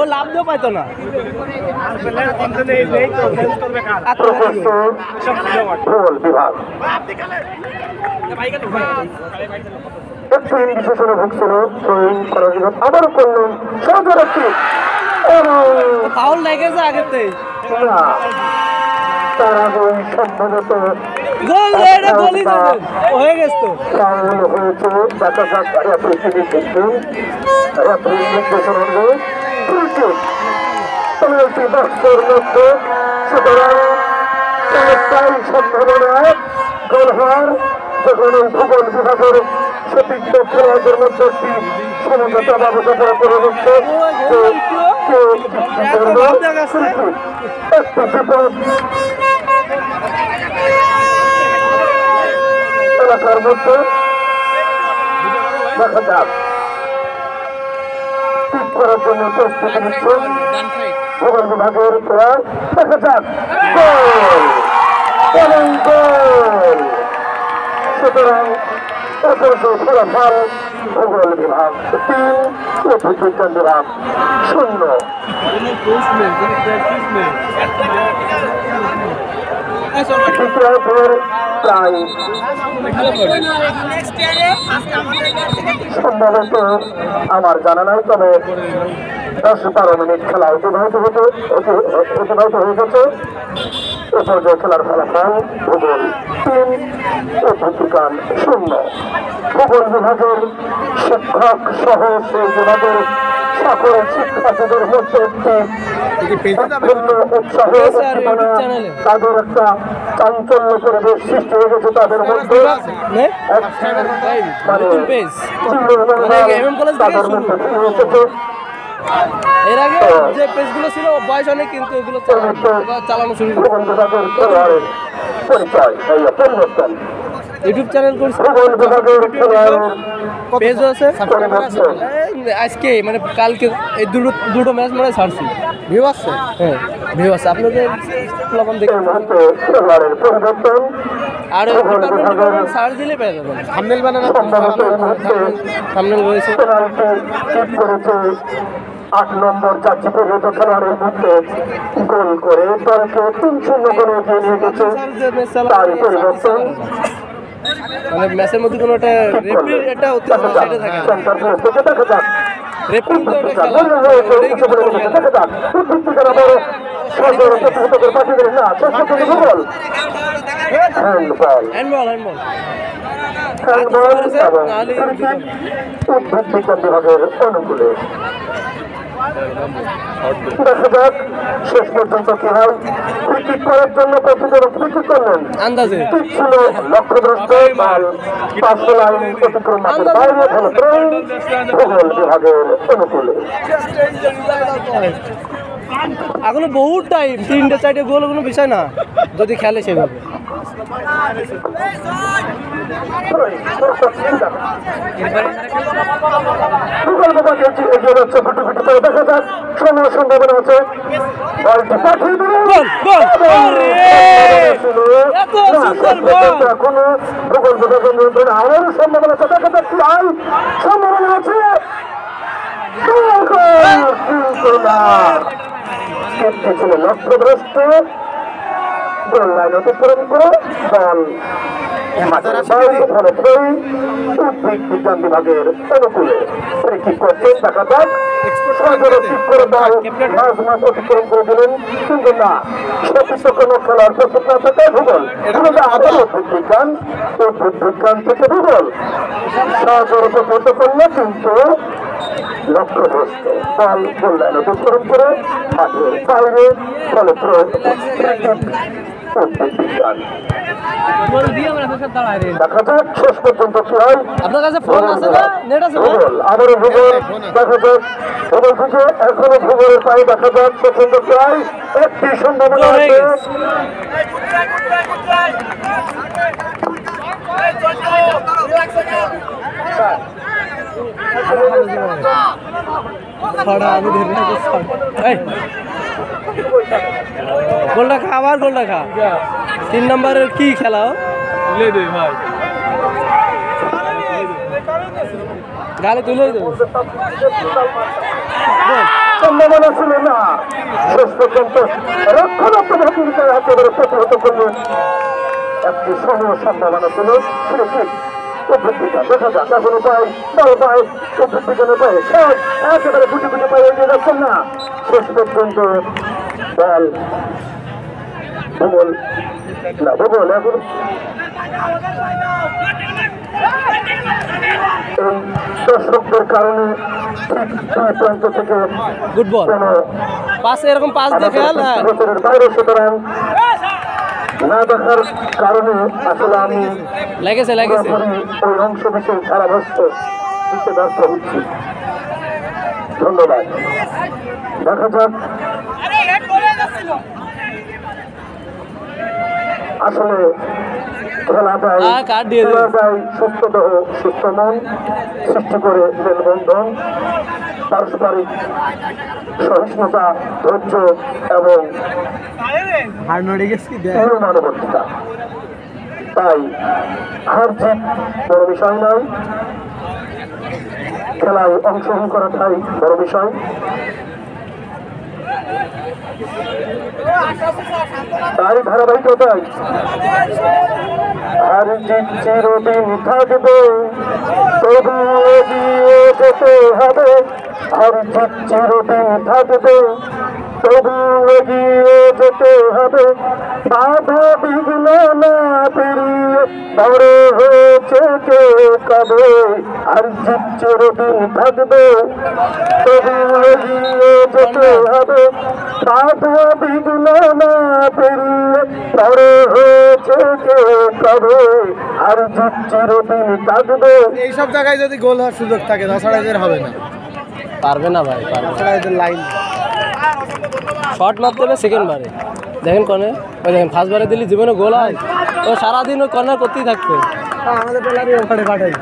ভূগোল বিভাগ একটু বিশেষণে ভুগছিল আবারও করলেন সহজের একটি ফাউল লেগেছে আগেতে তার আগে সম্ভবত গোল হয়ে গেছে তো ফাউল হয়েছে দেখা যাক নির্দেশন অনুযায়ী পেনাল্টি বক্সের মধ্যে সুতরাং সম্ভাবনা গোল হওয়ার যখন ভূগোল বিভাগের সতীর্থ খেলোয়াড়দের মধ্যে একটি সমঝোতা ব্যবস্থা করে হচ্ছে একটি বিপদ এলাকার মধ্যে দেখা যাক ঠিক করার জন্য প্রস্তুতি নিচ্ছে ভূগোল বিভাগের প্লেয়ার দেখা যাক গোল সুতরাং ফলাফল ভূগোল বিভাগ 3 উদ্ভিদবিজ্ঞান বিভাগ 0 প্রায় সম্ভবত আমার জানা নাই তবে 10-12 মিনিট খেলা অতিবাহিত হয়ে গেছে। এ পর্যায়ে খেলার ফলাফল ভূগোল 3 উদ্ভিদবিজ্ঞান 0। ভূগোল বিভাগের শিক্ষক সহ সেই বিভাগের সকল শিক্ষার্থীদের মধ্যে একটি উৎসাহ তাদের একটা চাঞ্চল্য পরিবেশ সৃষ্টি হয়ে গেছে তাদের মধ্যে তাদের মধ্যে এর আগে যে পেজগুলো ছিল বয়স অনেক কিন্তু ওগুলো চালানো শুরু পরিচয় পরিবর্তন ইউটিউব চ্যানেল করছে পেজ আছে আজকে মানে কালকে এই দুটো ম্যাচ মনে হয় ছাড়ছি ভিউ আসছে হ্যাঁ ভিউ আছে আপনাদের প্লাবন দেখুন আর সার্চ দিলে পেয়ে যাবেন থাম্বনেল বানানো থাম্বনেল রয়েছে 8 নম্বর চারটি পর্যন্ত খেলোয়াড়ের মধ্যে গোল করে দলকে 3-0 গোলে এগিয়ে নিয়ে গেছে তার পরিবর্তন মানে ম্যাচের মধ্যে কোনো একটা রেফারি এটা অতিরিক্ত সাইডে থাকে রেফারি তো পাঠিয়ে দিলেন না শেষ পর্যন্ত ভূগোল হ্যান্ডবল হ্যান্ডবল উদ্ভিদ বিজ্ঞান বিভাগের অনুকূলে দেখা যাক শেষ পর্যন্ত কি হয় ক্রিকেট করার জন্য প্রতিজন ক্রিকেট করলেন আন্দাজে ছিল লক্ষ্যগ্রস্ত বল পাঁচ লাইন অতিক্রম বাইরে হল ভূগোল বিভাগের অনুকূলে এখনো বহুত টাইম 3-4 গোল কোনো বিষয় না যদি খেলে সেভাবে দেখা যাক সময় সম্ভাবনা আছে বলটি পাঠিয়ে এখনো ভূগোল বিভাগের নিয়ন্ত্রণে আবারও সম্ভাবনা আছে দেখা যাক কি হয় সম্ভাবনা আছে ছিল লক্ষ্যগ্রস্ত গোল লাইন অতিক্রম করে বল উদ্ভিদ বিজ্ঞান বিভাগের অনুকূলে ঠিক করছে দেখা যাক ঠিক করে বল মাঝ মাঝ অতিক্রম করে দিলেন কিন্তু না সতীর্থ কোন খেলার প্রস্তুত না থাকে ভূগোল আবার উদ্ভিদ বিজ্ঞান থেকে ভূগোল সহজরে প্রস্তুত করলে কিন্তু লক্ষ্যগ্রস্ত বল গোল লাইন অতিক্রম করে মাঠের বাইরে ফলে দেখা যাক শেষ পর্যন্ত কি হয় আপনার কাছে ফোন আছে না নেট আছে আবারও ভূগোল দেখা যাক ভূগোল থেকে এখনো ভূগোলের পায়ে দেখা যাক পর্যন্ত কি হয় একটি সম্ভাবনা আছে গোলটা খা আবার গোলটা খা 3 নম্বরের কি খেলা ভাই গালে তুলে দেবো সম্ভাবনা ছিল না শেষ পর্যন্ত রক্ষণাত্মক একেবারে প্রতিহত করলেন একটি সময় সম্ভাবনা ছিল ঠিক উদ্ভিদ দেখা যাক এখন উপায় বল পায় উদ্ভিদ বিজ্ঞানের পায়ে শেষ একেবারে গুটি গুটি পায়ে এগিয়ে যাচ্ছেন না শেষ পর্যন্ত বল ভূগোল না ভূগোল এখন এই দর্শকদের কারণে ঠিক প্রান্ত থেকে গুড বল পাশে এরকম পাস দিয়ে খেল বছরের বাইরে সুতরাং না দেখার কারণে আসলে আমি লেগেছে ওই অংশ বিশেষ ধারাভাষ্য দিতে ব্যর্থ হচ্ছি ধন্যবাদ দেখা যাক আসলে খেলাটাই সুস্থ দেহ সুস্থ মন সৃষ্টি করে মেলবন্ধন পারস্পরিক সহিষ্ণুতা ধৈর্য এবং মানবতা তাই হার জিত বড় বিষয় নয় খেলায় অংশগ্রহণ করাটাই বড় বিষয় তারই ধারাবাহিকতায় হার জিত চিরদিন থাকবে তবু এগিয়ে যেতে হবে হার জিত চিরদিন থাকবে তবু এগিয়ে যেতে হবে বাধা বিঘ্ন না পেরিয়ে বড় হয়েছে কে কবে আর জিত চিরদিন থাকবে তবু এগিয়ে যেতে হবে বাধা বিঘ্ন না পেরিয়ে বড় হয়েছে কে কবে আর জিত চিরদিন থাকবে এইসব জায়গায় যদি গোল হওয়ার সুযোগ থাকে তাছাড়া এদের হবে না পারবে না ভাই তাছাড়া এদের লাইন শর্ট মারতে হবে সেকেন্ড বারে দেখেন কর্নার ওই দেখেন ফার্স্ট বারে দিলে জীবনে গোল হয় ও সারাদিন ওই কর্নার করতেই থাকবে আমাদের প্লেয়ারই ওখানে পাঠাই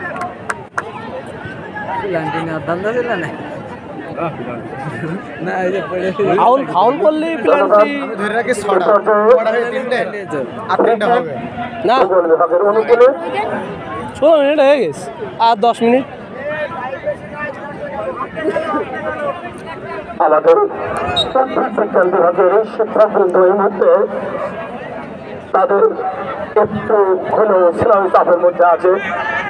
ফাউল করলে প্লেয়ারটি ধরে রাখি 6টা বড় হয়ে 3টে আর 3টা হবে না 16 মিনিট হয়ে গেছে আর 10 মিনিট আমাদের বিজ্ঞান বিভাগের শিক্ষকবৃন্দ এই মুহূর্তে তাদের একটু হলেও সিলাবস চাপের মধ্যে আছে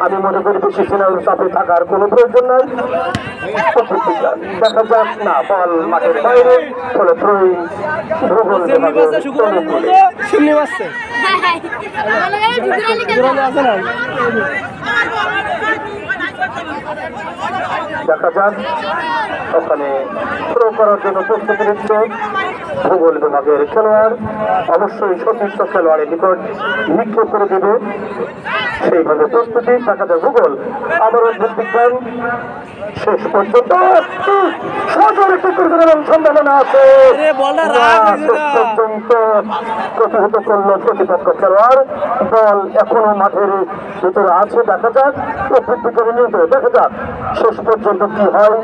আমি মনে করি বেশি সিনার চাপে থাকার কোনো প্রয়োজন নাই। দেখা যাক না, বল মাঠের বাইরে, ফলে থ্রোইং ভূগোল বিভাগের অনুকূলে। দেখা যাক ওখানে থ্রো করার জন্য প্রস্তুতি নিচ্ছে ভূগোল বিভাগের খেলোয়াড়। অবশ্যই সতীর্থ খেলোয়াড়ের নিকট নিক্ষেপ করে দেবে, সেইভাবে প্রস্তুতি। দেখা যাক ভূগোল আবারও বিজ্ঞান শেষ পর্যন্ত সজোরে টিকে দেওয়ার সম্ভাবনা আছে। শেষ পর্যন্ত প্রতিহত করল প্রতিপক্ষ খেলোয়াড়। বল এখনো মাঠের ভিতরে আছে। দেখা যাক প্রস্তুতি করে নিতে। দেখা যাক শেষ পর্যন্ত কি হয়।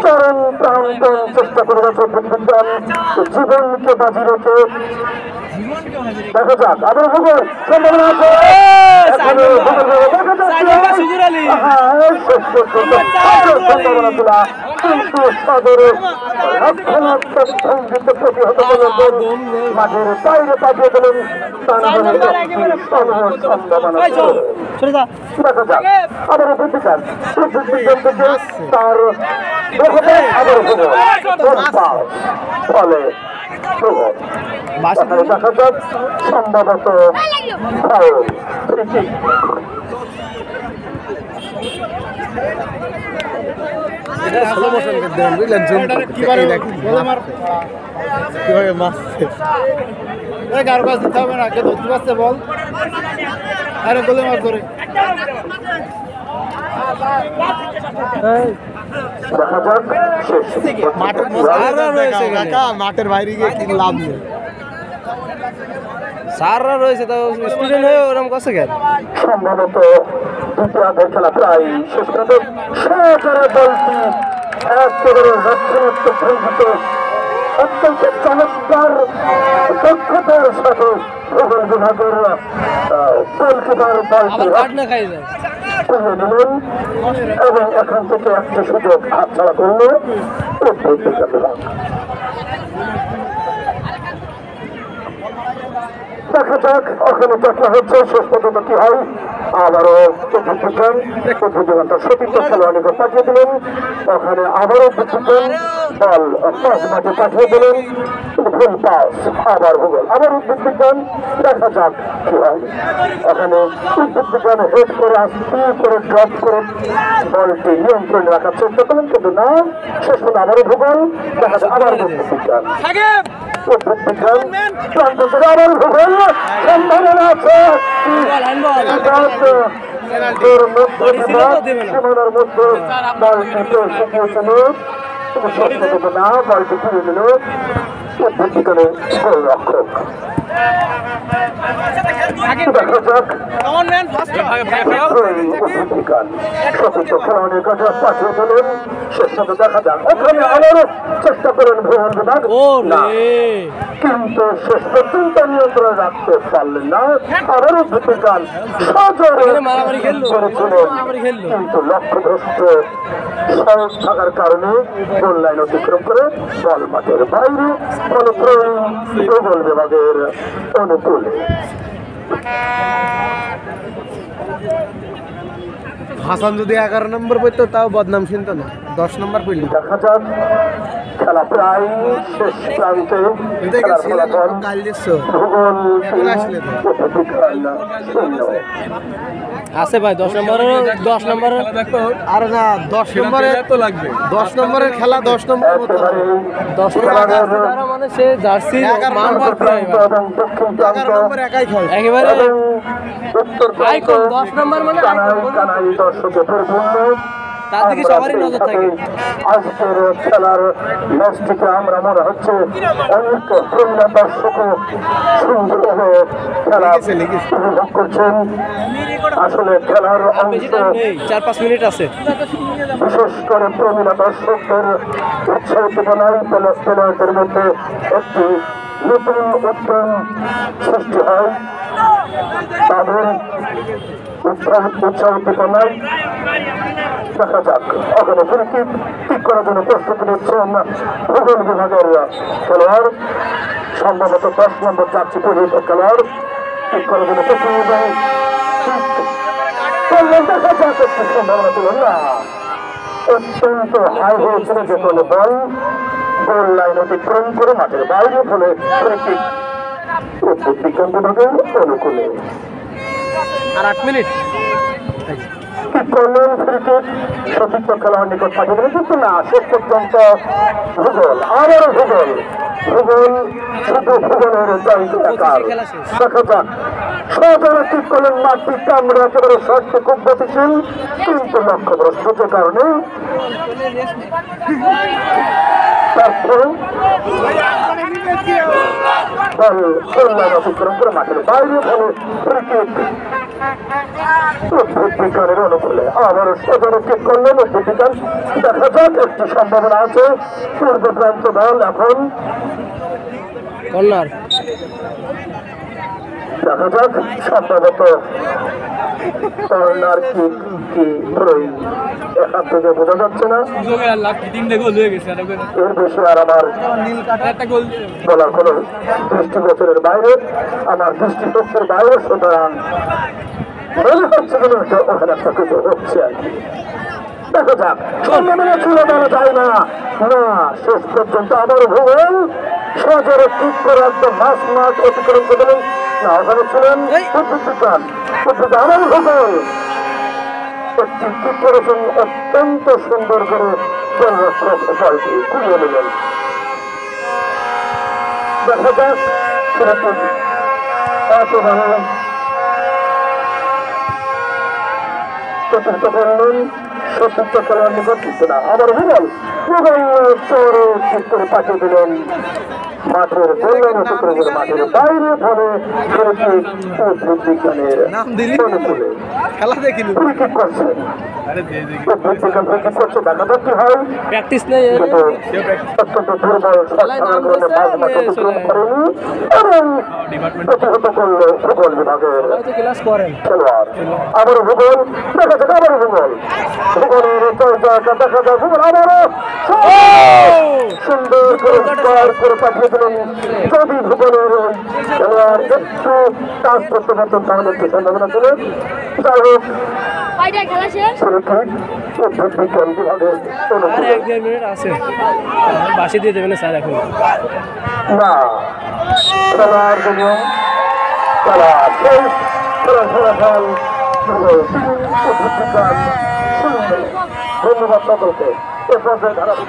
চরম প্রাণপণ চেষ্টা করে গেছে বিজ্ঞান জীবনকে বাজি রেখে। দেখা যাক আবার ভূগোল সম্ভাবনা আছে। শেষ পর্যন্ত সম্ভাবনা ছিল, কিন্তু সদরে রক্ষণাত্মক ভঙ্গিতে প্রতিহত করে মাঠের বাইরে পাঠিয়ে দিলেন। সম্ভাবনা দেখা যাক আবার বিজ্ঞান থেকে তার আবার ভূগোল ফলে দেখা যাক সম্ভবত কিভাবে মারছে কারো কাছে দিতে হবে না, কে ধরতে পারছে বল। আরে গোলে মার ধরে দেখা যাক শেষ মাঠের বাইরে গিয়ে কি লাভ নেই। স্যাররা রয়েছে তো স্টুডেন্ট হয়ে ওরকম করছে কেন? সম্ভবত দ্বিতীয়ার্ধের খেলা প্রায় শেষ পর্যন্ত সহকারে দলটি একেবারে রক্ষণাত্মক ভঙ্গিতে অত্যন্ত চমৎকার দক্ষতার সাথে ভূগোল বিভাগের গোলকিপার বলটি তুলে নিলেন এবং এখান থেকে একটি সুযোগ হাতছাড়া করলে বিভাগ। দেখা যাক ওখানে দেখা হচ্ছে শেষ পর্যন্ত কি হয়। আবারও সতীর্থ খেলোয়াড় নিকট পাঠিয়ে দিলেন। ওখানে আবারও বিজ্ঞান বল পাঁচ মাঠে পাঠিয়ে দিলেন, ভুল পাস। আবার ভূগোল আবার বিজ্ঞান। দেখা যাক কি হয়। ওখানে বিজ্ঞান হেড করে আস্তে করে ড্রপ করে বলটি নিয়ন্ত্রণে রাখার চেষ্টা করলেন, কিন্তু না, শেষ পর্যন্ত আবারও ভূগোল। দেখা যাক আবার বিজ্ঞান আবার ভূগোল সম্ভাবনা আছে। সীমানার মধ্যে বলটিকে শিখিয়েছিল, না বলটি ফিরে দিল বিজ্ঞানের গোলরক্ষক। দেখা যাক সতীর্থ খেলোয়াড়ের কাছে পাঠিয়ে দিলেন। শেষ সাথে দেখা যাক ওখানে আবারও চেষ্টা করেন ভূগোল বিভাগ, কিন্তু শেষ পর্যন্ত নিয়ন্ত্রণে রাখতে পারলেন না। আবারও বিজ্ঞান করেছিলেন, কিন্তু লক্ষ্যভ্রষ্ট সহজ থাকার কারণে গোল লাইন অতিক্রম করে বল মাঠের বাইরে। ফলে ভূগোল বিভাগের অনুকূলে। হাসান যদি 11 নম্বর পড়তো তাও বদনাম শুনতো না, 10 নম্বর পড়লি। দেখা যাক খেলা প্রায় শেষ প্রান্তে। আছে ভাই 10 নম্বরের আর না 10 নম্বরের তো লাগবে। 10 নম্বরের খেলা 10 নম্বর মানে সে জার্সি মান ভর্তি 11 নম্বর একাই খেলে একেবারে আইকন 10 নম্বর মানে তার দিকে সবারই নজর থাকে। আজকের খেলার ম্যাচ থেকে আমরা মনে হচ্ছে অনেক প্রমিলা দর্শক সুন্দরভাবে খেলা উপভোগ করছেন। আসলে খেলার অংশ 4-5 মিনিট আছে। বিশেষ করে প্রমিলা দর্শকদের উৎসাহ উদ্দীপনায় প্লেয়ারদের মধ্যে একটি নতুন উদ্যম সৃষ্টি হয়। তাদের উৎসাহ উদ্দীপনায় দেখা যাক ওখানে ফ্রি কিক করার জন্য প্রস্তুতি নিচ্ছেন ভূগোল বিভাগের খেলোয়াড়। সম্ভবত 10 নম্বর যাচ্ছে পরিহিত খেলোয়াড় কিক করার জন্য প্রস্তুতি করলেন, দেখা যাক একটি সম্ভাবনা পেলেন না। অত্যন্ত হাই হয়েছিল যে কোনো বল গোল লাইন অতিক্রম করে মাঠের বাইরে ফলে উদ্ভিদ বিজ্ঞান বিভাগের অনুকূলে। আর 8 মিনিট কি করলেন ক্রিকেট সতীর্থ খেলোয়াড় নিকট পাঠিয়ে দিলেন, কিন্তু না, শেষ পর্যন্ত ভূগোল আবারও ভূগোল ভূগোল শুধু ভূগোলের দায়িত্ব একার। দেখা যাক সহজে ঠিক করলেন, মাঠটি কামড়ে একেবারে শর্তে খুব গতিশীল, কিন্তু লক্ষ্যভ্রষ্টতার কারণে বল কল্যাণ অতিক্রম করে মাঠের বাইরে ফলে ক্রিকেট উদ্ভিদ বিজ্ঞানের অনুকূলে। আবার সজনে ঠিক করলেন উদ্ভিদ বিজ্ঞান। দেখা যাক একটি সম্ভাবনা আছে, পূর্ব প্রান্ত বল এখন কর্নার। দেখা যাক সম্ভবত কর্নার কিক কি থ্রোইং, এখান থেকে বোঝা যাচ্ছে না। এর বেশি আর আমার বলার কোনো দৃষ্টিগোচরের বাইরে, আমার দৃষ্টিশক্তির বাইরে, সুতরাং মনে হচ্ছে যেন ওখানে একটা কিছু হচ্ছে আর কি। দেখা যাক সম্ভাবনা ছিল, বলা যায় না। না, শেষ পর্যন্ত আবার ভূগোল সজরে ঠিক করে একদম মাঠ অতিক্রম করে দিলেন। না, ওখানে ছিলেন উদ্ভিদ বিজ্ঞান, আবার ভূগোল একটি ঠিক করেছেন, অত্যন্ত সুন্দর করে গোলরক্ষক বলটি কুড়িয়ে নিলেন। দেখা যাক সেরকম একেবারে চতুর্থ করলেন সতীর্থ খেলোয়াড় নিকট, কিন্তু না, আবার ভূগোল চোরে ঠিক করে পাঠিয়ে দিলেন মাঠের গোললাইন অতিক্রম করে মাঠের বাইরে ফলে উদ্ভিদ বিজ্ঞানের অনুকূলে খেলা দেখিনি, ক্রিকেট করছে উদ্ভিদ বিজ্ঞান ক্রিকেট করছে। দেখা যাক কি হয়। প্র্যাকটিস নেই, কিন্তু অত্যন্ত দুর্বল অতিক্রম করেনি এবং প্রতিহত করলো ভূগোল বিভাগের ক্লাস করেন খেলোয়াড়। আবারও ভূগোল, দেখা যাক আবারও ভূগোল, ভূগোলের চর্চা দেখা যায়। ভূগোল আবারও সুন্দর করে স্কোয়ার করে পাঠিয়ে দিলেন। যদি ভূগোলের খেলোয়াড় একটু কাজ করতে পারতেন তাহলে একটু সম্ভাবনা ছিল। যাই হোক কয়টা খেলা শেষ? উদ্ভিদ বিজ্ঞান বিভাগের আর 1-1.5 মিনিট আছে, বাসি দিয়ে দেবেন স্যার এখন। না, খেলার জন্য খেলা শেষ, ফলাফল ধন্যবাদ সকলকে। এ পর্যায়ে ধারাবাহিক